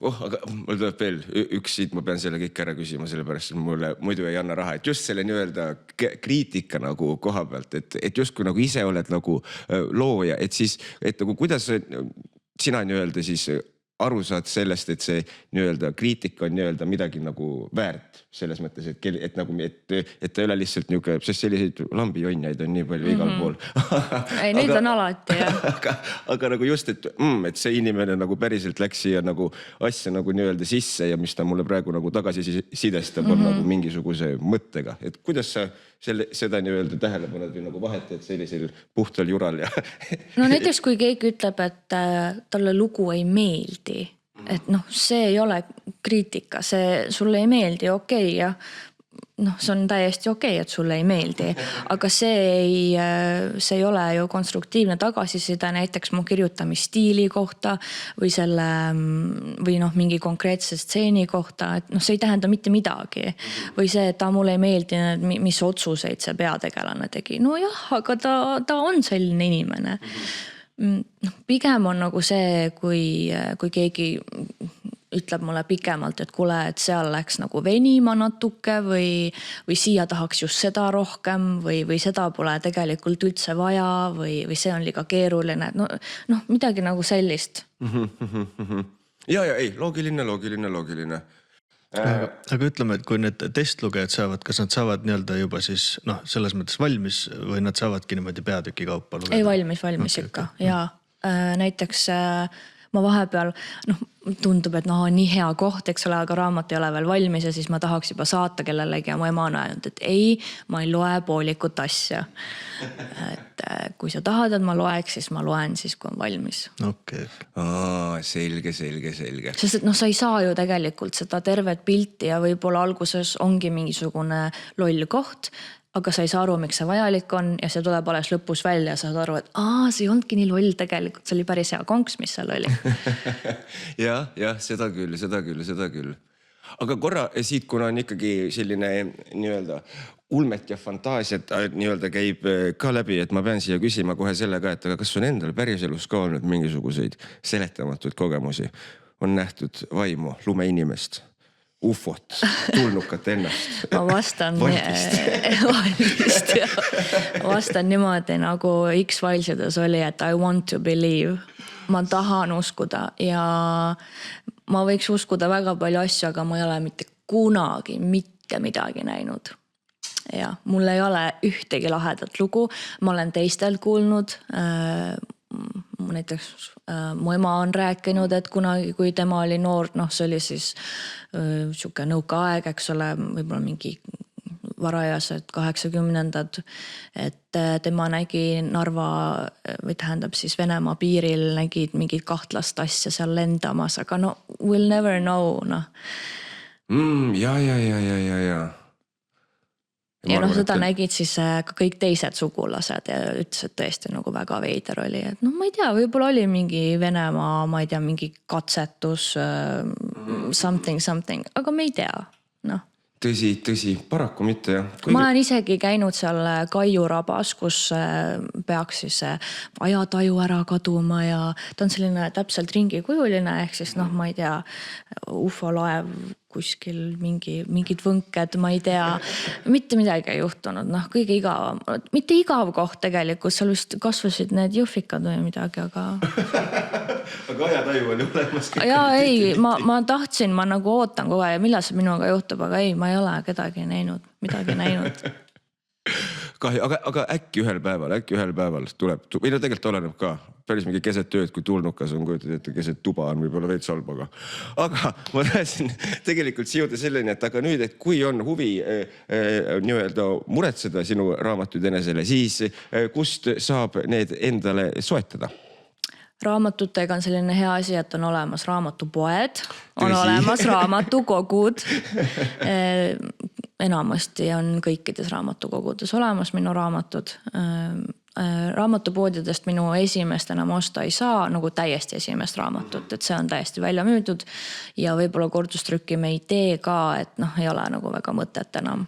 Aga mul tuleb veel üks siit, ma pean selle kõik ära küsima, sellepärast mulle muidu ei anna raha, et just selle nii-öelda kriitika nagu koha pealt, et just kui nagu ise oled nagu looja, et siis, et nagu kuidas sina nii-öelda siis aru saad sellest, et see nii-öelda kriitika on nii-öelda midagi nagu väärt selles mõttes, et nagu, et ta ei ole lihtsalt niuke, sest selliseid lambijonjaid on nii palju igal pool. Ei, neid on alati, jah. Aga nagu just, et see inimene nagu päriselt läks siia nagu asja nagu nii-öelda sisse ja mis ta mulle praegu nagu tagasi sidestab on nagu mingisuguse mõttega. Et kuidas sa seda nii-öelda tähele paned või nagu vahetad sellisel puhtal jural ja... No näiteks kui keegi ütleb, et talle lugu ei meeldi, et noh, see ei ole kriitika, see sulle ei meeldi, okei, ja noh, see on täiesti okei, et sulle ei meeldi, aga see ei ole ju konstruktiivne tagasiside näiteks mu kirjutamisstiili kohta või noh, mingi konkreetse stseeni kohta, et noh, see ei tähenda mitte midagi. Või see, et mulle ei meeldi, mis otsuseid see peategelane tegi. No jah, aga ta on selline inimene. Pigem on nagu see, kui keegi ütleb mulle pikemalt, et kuule, et seal läks nagu venima natuke või siia tahaks just seda rohkem või seda pole tegelikult üldse vaja või see on liiga keeruline. No, midagi nagu sellist. Ja ei, loogiline. Aga ütleme, et kui need testlugejad saavad, kas nad saavad nii-öelda juba siis selles mõttes valmis või nad saavadki niimoodi peatüki kaupa lugeda? Ei, valmis ikka. Ja näiteks ma vahepeal, tundub, et nii hea koht, eks ole, aga raamat ei ole veel valmis ja siis ma tahaks juba saata kellelegi ja mu ema on öelnud, et ei, ma ei loe poolikut asja. Et kui sa tahad, et ma loeks, siis ma loen siis, kui on valmis. Okay. Selge. Sest et sa ei saa ju tegelikult seda tervet pilti ja võib-olla alguses ongi mingisugune loll koht, aga sa ei saa aru, miks see vajalik on ja see tuleb alles lõpus välja ja sa saad aru, et see ei olnudki nii loll tegelikult, see oli päris hea konks, mis seal oli. jah, seda küll. Aga korra siit, kuna on ikkagi selline nii-öelda ulmet ja fantaasiat nii-öelda käib ka läbi, et ma pean siia küsima kohe selle ka, et aga kas on endal päriselus ka olnud mingisuguseid seletamatuid kogemusi? On nähtud vaimu, lumeinimest? Ufot, tulnukat ennast. Ma vastan vastan niimoodi, nagu X-Filesides oli, et I want to believe. Ma tahan uskuda ja ma võiks uskuda väga palju asju, aga ma ei ole mitte kunagi mitte midagi näinud. Ja mul ei ole ühtegi lahedat lugu. Ma olen teistelt kuulnud. Näiteks mu ema on rääkinud, et kunagi, kui tema oli noor, see oli siis siuke nõukaaeg, eks ole, võib-olla mingi varajased 80-ndad, et tema nägi Narva või tähendab siis Venemaa piiril nägid mingid kahtlast asja seal lendamas, aga we'll never know, Ja. Ja seda nägid siis ka kõik teised sugulased ja ütles, et tõesti nagu väga veider oli, et ma ei tea, võib-olla oli mingi Venemaa, ma ei tea, mingi katsetus, something, aga me ei tea, Tõsi, paraku mitte, jah. Ma olen isegi käinud seal Kaiu rabas, kus peaks siis ajataju ära kaduma ja ta on selline täpselt ringikujuline, ehk siis ma ei tea, ufolaev kuskil mingid võnked, ma ei tea, mitte midagi ei juhtunud, kõige igav, mitte igav koht tegelikult, seal vist kasvasid need jõhvikad või midagi, aga... Aga ajataju oli olemas. Jaa, ei, ma tahtsin, ma nagu ootan kogu aeg, millal see minuga juhtub, aga ei, ma ei ole midagi näinud. Kahju, aga äkki ühel päeval tuleb, või tegelikult oleneb ka, päris mingi keset tööd, kui tulnukas on, kujutad ette, keset tuba on võib-olla veits halb, aga ma tahtsin tegelikult siuda selleni, et aga nüüd, et kui on huvi nii-öelda muretseda sinu raamatuid enesele, siis kust saab need endale soetada? Raamatutega on selline hea asi, et on olemas raamatupoed, on olemas raamatukogud. Enamasti on kõikides raamatukogudes olemas minu raamatud. Raamatupoodidest minu esimest enam osta ei saa, nagu täiesti esimest raamatut, et see on täiesti välja müüdud ja võib-olla kordustrükki me ei tee ka, et ei ole nagu väga mõtet enam.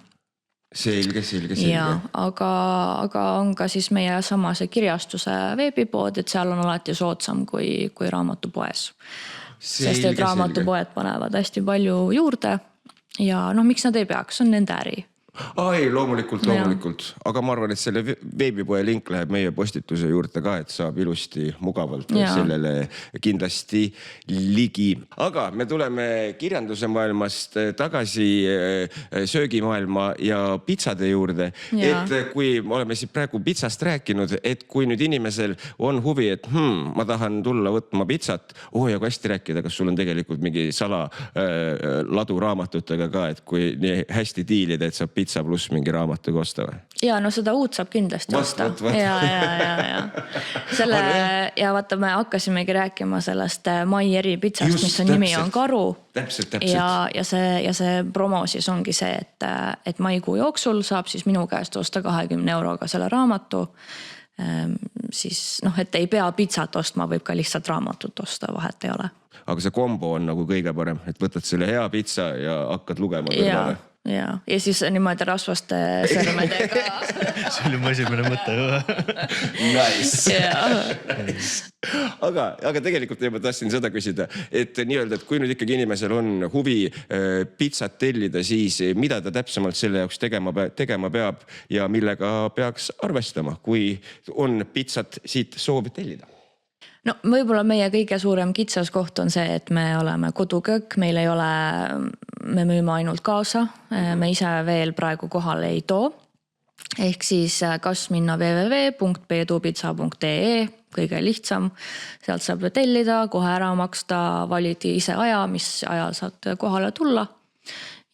Selge. Ja, aga on ka siis meie samase kirjastuse veebipood, et seal on alati soodsam kui raamatupoes. Sest et raamatupoed panevad hästi palju juurde ja miks nad ei peaks, on nende äri. Ei, loomulikult, aga ma arvan, et selle veebipoe link läheb meie postituse juurde ka, et saab ilusti mugavalt sellele kindlasti ligi. Aga me tuleme kirjanduse maailmast tagasi söögimaailma ja pitsade juurde. Et kui me oleme siin praegu pitsast rääkinud, et kui nüüd inimesel on huvi, et ma tahan tulla võtma pitsat, ja kui hästi rääkida, kas sul on tegelikult mingi ladu raamatutega ka, et kui nii hästi diilida, et saab pitsa pluss mingi raamatuga osta või? Ja seda uut saab kindlasti osta. Ja. Ja vaata, me hakkasimegi rääkima sellest Mai eri pitsast, mis on nimi on Karu. Täpselt. Ja see promo siis ongi see, et maikuu jooksul saab siis minu käest osta 20 euroga selle raamatu. Siis, et ei pea pitsat ostma, võib ka lihtsalt raamatut osta, vahet ei ole. Aga see kombo on nagu kõige parem, et võtad selle hea pitsa ja hakkad lugema kõrvale. Ja siis niimoodi rasvaste sõrmedega. See oli mu esimene mõte. Nice. Aga tegelikult ma tahtsin seda küsida, et nii-öelda, et kui nüüd ikkagi inimesel on huvi pitsat tellida, siis mida ta täpsemalt selle jaoks tegema peab ja millega peaks arvestama, kui on pitsat siit soov tellida? no võib-olla meie kõige suurem kitsaskoht on see, et me oleme koduköök, meil ei ole, me müüme ainult kaasa, me ise veel praegu kohale ei too. Ehk siis kas minna www.peedupitsa.ee, kõige lihtsam, sealt saab tellida, kohe ära maksta, validi ise aja, mis ajal saad kohale tulla.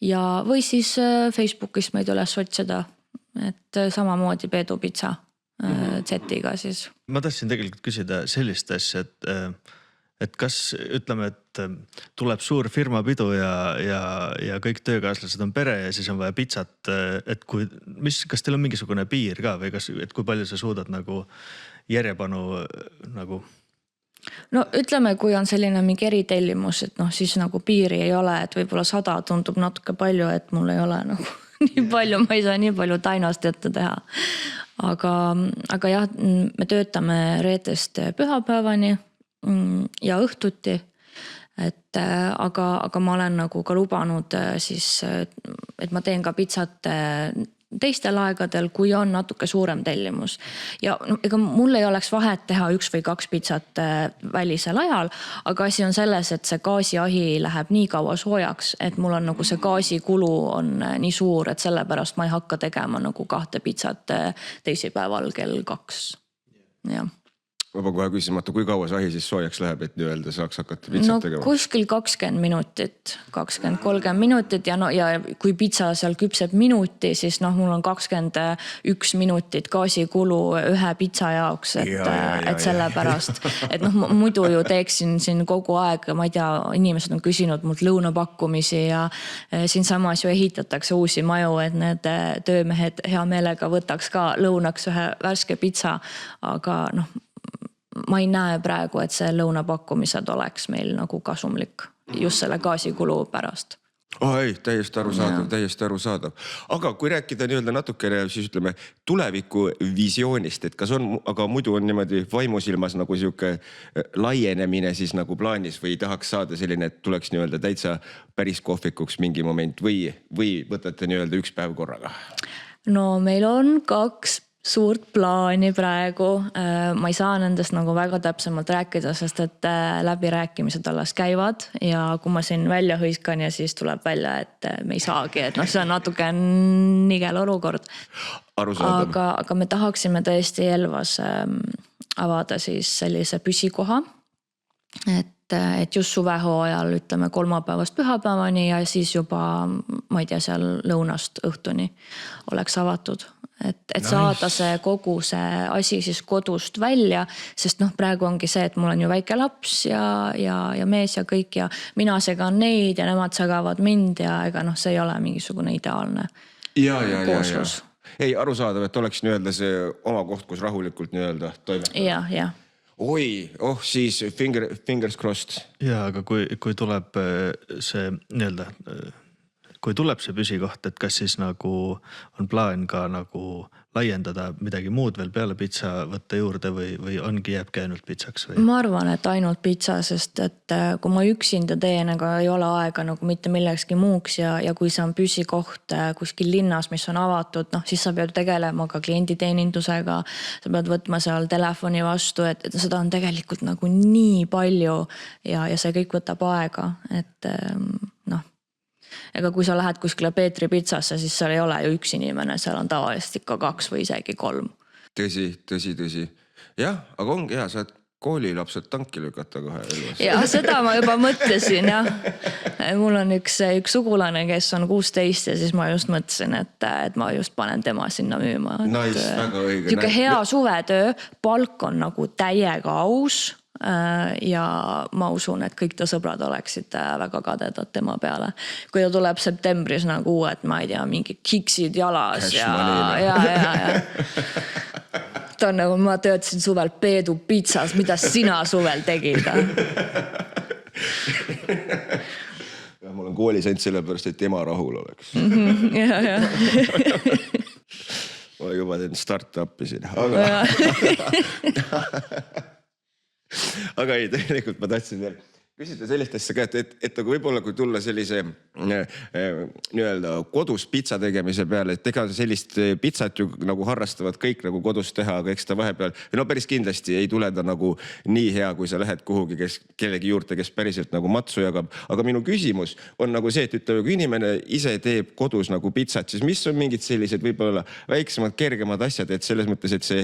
Ja või siis Facebookist meid üles otsida, et samamoodi Peedu Pitsa Z-iga siis. Ma tahtsin tegelikult küsida sellist asja, et kas ütleme, et tuleb suur firmapidu ja kõik töökaaslased on pere ja siis on vaja pitsat, et kas teil on mingisugune piir ka või et kui palju sa suudad nagu järjepanu nagu? No ütleme, kui on selline mingi eritellimus, et siis nagu piiri ei ole, et võib-olla 100 tundub natuke palju, et mul ei ole nagu nii palju, ma ei saa nii palju tainast ette teha. Aga jah, me töötame reedest pühapäevani ja õhtuti, aga ma olen nagu ka lubanud siis, et ma teen ka pitsat teistel aegadel, kui on natuke suurem tellimus. Ja ega mul ei oleks vahet teha 1 või 2 pitsat välisel ajal, aga asi on selles, et see gaasiahi läheb nii kaua soojaks, et mul on nagu see gaasikulu on nii suur, et sellepärast ma ei hakka tegema nagu 2 pitsat teisipäeval kell 2. Jah. Ma pean kohe küsima, kui kaua see ahi siis soojaks läheb, et nii-öelda saaks hakata pitsat tegema? No kuskil 20 minutit, 20-30 minutit ja kui pitsa seal küpseb minuti, siis mul on 21 minutit gaasikulu ühe pitsa jaoks, et sellepärast, et muidu ju teeksin siin kogu aeg, ma ei tea, inimesed on küsinud mult lõunapakkumisi ja siin samas ju ehitatakse uusi maju, et need töömehed hea meelega võtaks ka lõunaks ühe värske pitsa, aga ma ei näe praegu, et see lõunapakkumised oleks meil nagu kasumlik just selle gaasikulu pärast. Ei, täiesti arusaadav. Aga kui rääkida nii-öelda natukene, siis ütleme tuleviku visioonist, et kas on, aga muidu on niimoodi vaimusilmas nagu siuke laienemine siis nagu plaanis või tahaks saada selline, et tuleks nii-öelda täitsa päris kohvikuks mingi moment või võtate nii-öelda 1 päev korraga? No meil on 2 suurt plaani praegu. Ma ei saa nendest nagu väga täpsemalt rääkida, sest et läbirääkimised alles käivad ja kui ma siin välja hõiskan ja siis tuleb välja, et me ei saagi, et see on natuke nigel olukord. Aga me tahaksime tõesti Elvas avada siis sellise püsikoha, et just suvehooajal ütleme kolmapäevast pühapäevani ja siis juba, ma ei tea, seal lõunast õhtuni oleks avatud. Et saada see kogu see asi siis kodust välja, sest praegu ongi see, et mul on ju väike laps ja mees ja kõik ja mina segan neid ja nemad segavad mind ja ega see ei ole mingisugune ideaalne kooslus. Ei, arusaadav, et oleks nii-öelda see oma koht, kus rahulikult nii-öelda toimetada. Ja. Oi, siis fingers crossed. Ja, aga kui tuleb see nii-öelda... Kui tuleb see püsikoht, et kas siis nagu on plaan ka nagu laiendada midagi muud veel peale pitsa võtta juurde või ongi jääbki ainult pitsaks? Või? Ma arvan, et ainult pitsa, sest et kui ma üksinda teen, aga ei ole aega nagu mitte millekski muuks ja kui see on püsikoht kuskil linnas, mis on avatud, siis sa pead tegelema ka klienditeenindusega, sa pead võtma seal telefoni vastu, et seda on tegelikult nagu nii palju ja see kõik võtab aega, et ega kui sa lähed kuskile Peetri pitsasse, siis seal ei ole ju 1 inimene, seal on tavaliselt ikka 2 või isegi 3. Tõsi. Jah, aga ongi hea, saad koolilapsed tanki lükata kohe Elvas. Ja seda ma juba mõtlesin, jah. Mul on üks sugulane, kes on 16 ja siis ma just mõtlesin, et ma just panen tema sinna müüma. Nice, väga õige. Siuke hea suvetöö, palk on nagu täiega aus. Ja ma usun, et kõik ta sõbrad oleksid väga kadedad tema peale. Kui ta tuleb septembris nagu uued, ma ei tea, mingi kiksid jalas ja. Ta on nagu, ma töötasin suvel Peedu pitsas, mida sina suvel tegid? Ja mul on koolis ainult sellepärast, et ema rahul oleks. Ja. Ma juba teen start-upi siin, aga ei, tegelikult ma tahtsin veel küsida sellist asja ka, et nagu võib-olla kui tulla sellise nii-öelda kodus pitsa tegemise peale, et ega sellist pitsat ju nagu harrastavad kõik nagu kodus teha, aga eks ta vahepeal, no päris kindlasti ei tule ta nagu nii hea, kui sa lähed kuhugi kellegi juurde, kes päriselt nagu matsu jagab. Aga minu küsimus on nagu see, et ütleme, kui inimene ise teeb kodus nagu pitsat, siis mis on mingid sellised võib-olla väiksemad, kergemad asjad, et selles mõttes, et see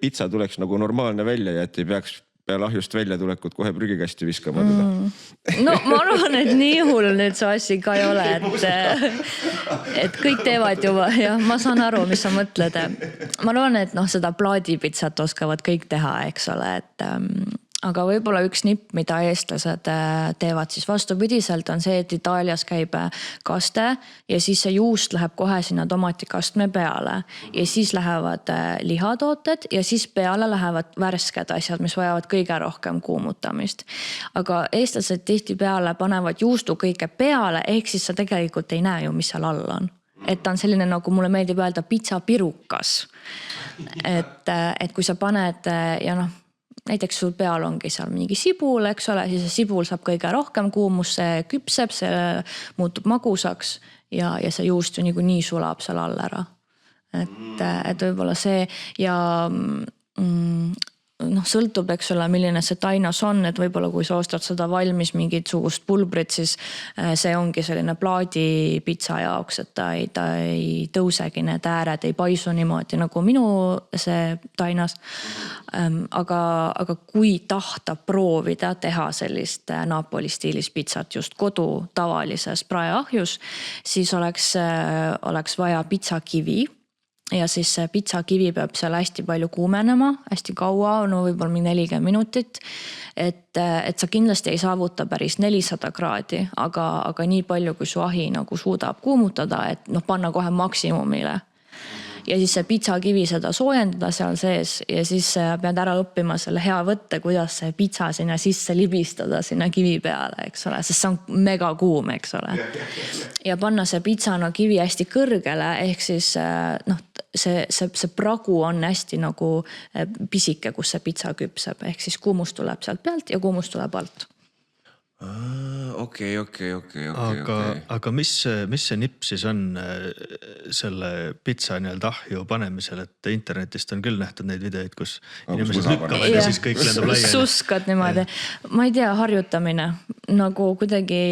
pitsa tuleks nagu normaalne välja ja et ei peaks peale ahjust välja tulekut kohe prügikasti viskama teda. No ma arvan, et nii hull nüüd see asi ka ei ole, et kõik teevad juba ja ma saan aru, mis sa mõtled. Ma arvan, et seda plaadipitsat oskavad kõik teha, eks ole, et aga võib-olla üks nipp, mida eestlased teevad siis vastupidiselt, on see, et Itaalias käib kaste ja siis see juust läheb kohe sinna tomatikastme peale ja siis lähevad lihatooted ja siis peale lähevad värsked asjad, mis vajavad kõige rohkem kuumutamist. Aga eestlased tihtipeale panevad juustu kõike peale, ehk siis sa tegelikult ei näe ju, mis seal all on. Et ta on selline, nagu mulle meeldib öelda, pitsapirukas. Et kui sa paned ja näiteks sul peal ongi seal mingi sibul, eks ole, siis see sibul saab kõige rohkem kuumus, see küpseb, see muutub magusaks ja see juust ju nii sulab seal all ära. Et võib-olla see ja sõltub, eks ole, milline see tainas on, et võib-olla kui sa ostad seda valmis mingit sugust pulbrit, siis see ongi selline plaadipitsa jaoks, et ta ei tõusegi, need ääred ei paisu niimoodi nagu minu see tainas. Aga kui tahta proovida teha sellist Napoli stiilis pitsat just kodu tavalises praeahjus, siis oleks vaja pitsakivi. Ja siis see pitsakivi peab seal hästi palju kuumenema, hästi kaua, võib-olla 40 minutit. Et sa kindlasti ei saavuta päris 400 kraadi, aga nii palju, kui su ahi nagu suudab kuumutada, et panna kohe maksimumile. Ja siis see pitsakivi seda soojendada seal sees ja siis pead ära õppima selle hea võtte, kuidas see pitsa sinna sisse libistada sinna kivi peale, eks ole, sest see on mega kuum, eks ole. Ja panna see pitsana kivi hästi kõrgele, ehk siis see pragu on hästi nagu pisike, kus see pitsa küpseb, ehk siis kuumus tuleb sealt pealt ja kuumus tuleb alt. Okei. Aga mis see nipp siis on selle pitsa nii-öelda ahju panemisel, et internetist on küll nähtud neid videoid, kus inimesed lükkavad ja siis kõik lendab laiali. Suskad niimoodi. Ma ei tea, harjutamine. Nagu kuidagi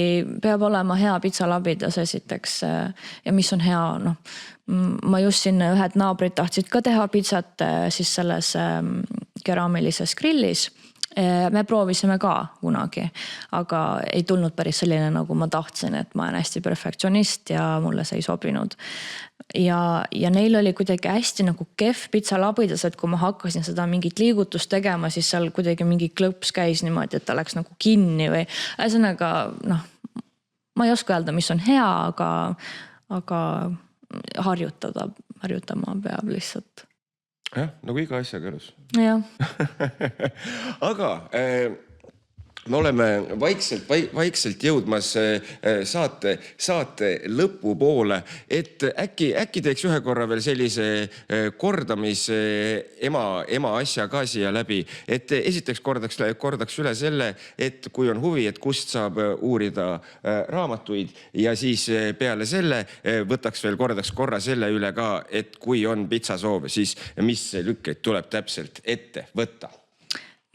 peab olema hea pitsalabidas esiteks ja mis on hea, ma just siin ühed naabrid tahtsid ka teha pitsat siis selles keraamilises grillis. Me proovisime ka kunagi, aga ei tulnud päris selline, nagu ma tahtsin, et ma olen hästi perfektsionist ja mulle see ei sobinud. Ja neil oli kuidagi hästi nagu kehv pitsalabidas, et kui ma hakkasin seda mingit liigutust tegema, siis seal kuidagi mingi klõps käis niimoodi, et ta läks nagu kinni või ühesõnaga, ma ei oska öelda, mis on hea, aga harjutama peab lihtsalt. Jah, nagu iga asjaga elus. Jah. Aga me oleme vaikselt jõudmas saate lõpu poole, et äkki teeks ühe korra veel sellise kordamise ema asja ka siia läbi, et esiteks kordaks üle selle, et kui on huvi, et kust saab uurida raamatuid ja siis peale selle võtaks veel kordaks korra selle üle ka, et kui on pitsasoov, siis mis lükkeid tuleb täpselt ette võtta.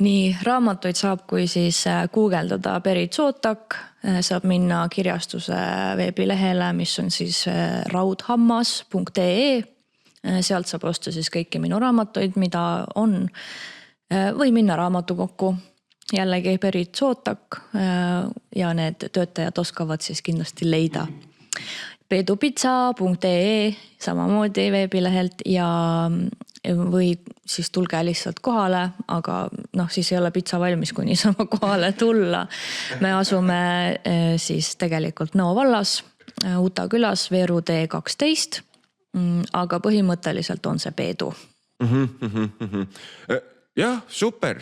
Nii, raamatuid saab, kui siis guugeldada Berit Sootak, saab minna kirjastuse veebilehele, mis on siis raudhammas.ee. Sealt saab osta siis kõiki minu raamatuid, mida on, või minna raamatukokku. Jällegi Berit Sootak ja need töötajad oskavad siis kindlasti leida. pedupitsa.ee samamoodi veebilehelt ja või siis tulge lihtsalt kohale, aga siis ei ole pitsa valmis, kui niisama kohale tulla. Me asume siis tegelikult Nõo vallas, Uta külas, Veeru tee 12, aga põhimõtteliselt on see Peedu. Jah, super.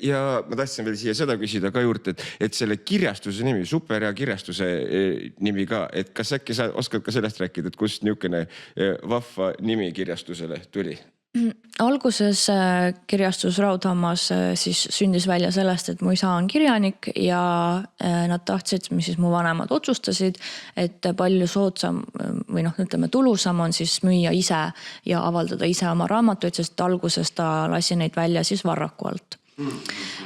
Ja ma tahtsin veel siia seda küsida ka juurde, et selle kirjastuse nimi, super ja kirjastuse nimi ka, et kas äkki sa oskad ka sellest rääkida, et kust niisugune vahva nimi kirjastusele tuli? Alguses kirjastus Raudhammas siis sündis välja sellest, et mu isa on kirjanik ja nad tahtsid, mis siis mu vanemad otsustasid, et palju soodsam või ütleme tulusam on siis müüa ise ja avaldada ise oma raamatuid, sest alguses ta lasi neid välja siis Varraku alt.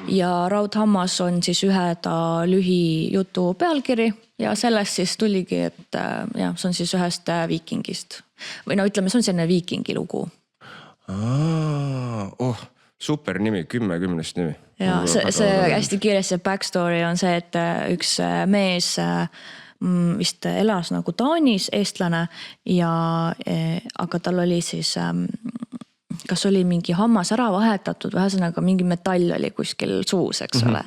Ja Raudhammas on siis ühe ta lühijutu pealkiri ja sellest siis tuligi, et see on siis ühest viikingist või ütleme, see on selline viikingi lugu. Super nimi, 10 nimi. Ja see hästi kiires see backstory on see, et üks mees vist elas nagu Taanis, eestlane ja aga tal oli siis kas oli mingi hammas ära vahetatud, ühesõnaga mingi metall oli kuskil suus, eks ole.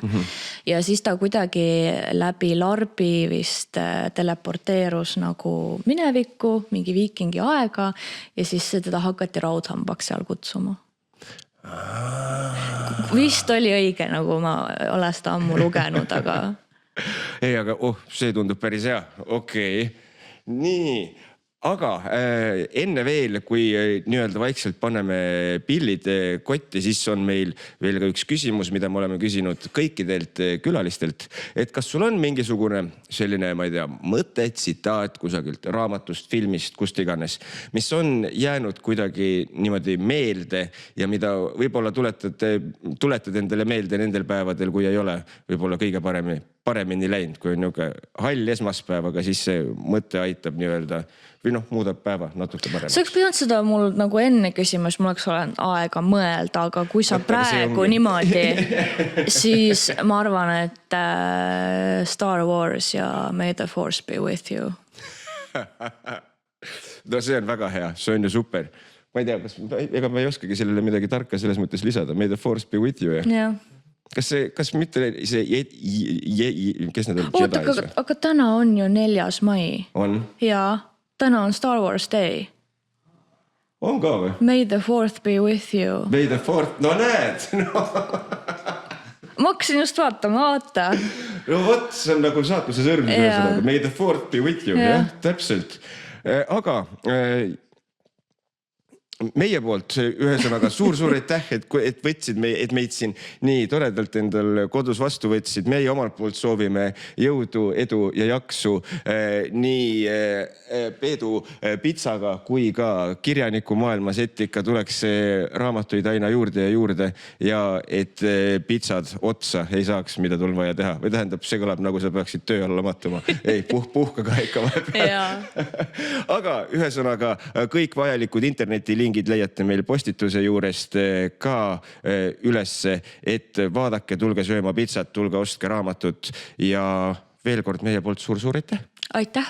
Ja siis ta kuidagi läbi larbi vist teleporteerus nagu minevikku, mingi viikingi aega ja siis teda hakati Raudhambaks seal kutsuma. Vist oli õige, nagu ma olen seda ammu lugenud, aga... Ei, aga see tundub päris hea. Okei. Nii. Aga enne veel, kui nii-öelda vaikselt paneme pillid kotti, siis on meil veel ka üks küsimus, mida me oleme küsinud kõikidelt külalistelt. Et kas sul on mingisugune selline, ma ei tea, mõte, tsitaat kusagilt raamatust, filmist, kust iganes, mis on jäänud kuidagi niimoodi meelde ja mida võib-olla tuletad endale meelde nendel päevadel, kui ei ole võib-olla kõige paremini läinud, kui on niuke hall esmaspäev, aga siis see mõte aitab nii-öelda või muudab päeva natuke paremaks. Sa oleks pidanud seda mul nagu enne küsima, siis mul oleks olnud aega mõelda, aga kui sa praegu niimoodi, siis ma arvan, et Star Wars ja May the Force be with you. No see on väga hea, see on ju super. Ma ei tea, ega ma ei oskagi sellele midagi tarka selles mõttes lisada. May the Force be with you, jah? Kas mitte see, kes need on? Oota, aga täna on ju 4. mai. On? Jaa, täna on Star Wars Day. On ka või? May the 4th be with you. May the 4th, no näed! Ma hakkasin just vaatama, vaata. No vot, see on nagu saatuse sõrmis. May the 4th be with you, jah, täpselt. Aga... meie poolt ühesõnaga suur aitäh, et võtsid et meid siin nii toredalt endal kodus vastu võtsid. Meie omalt poolt soovime jõudu, edu ja jaksu nii Peedu pitsaga kui ka kirjaniku maailmas, et ikka tuleks raamatuid aina juurde ja juurde ja et pitsad otsa ei saaks, mida tul vaja teha. Või tähendab, see kõlab nagu sa peaksid töö alla matuma. Ei, puhka ka ikka vahepeal. Aga ühesõnaga kõik vajalikud internetilingid leiate meil postituse juurest ka ülesse, et vaadake, tulge sööma pitsat, tulge ostke raamatut ja veel kord meie poolt suur aitäh! Aitäh!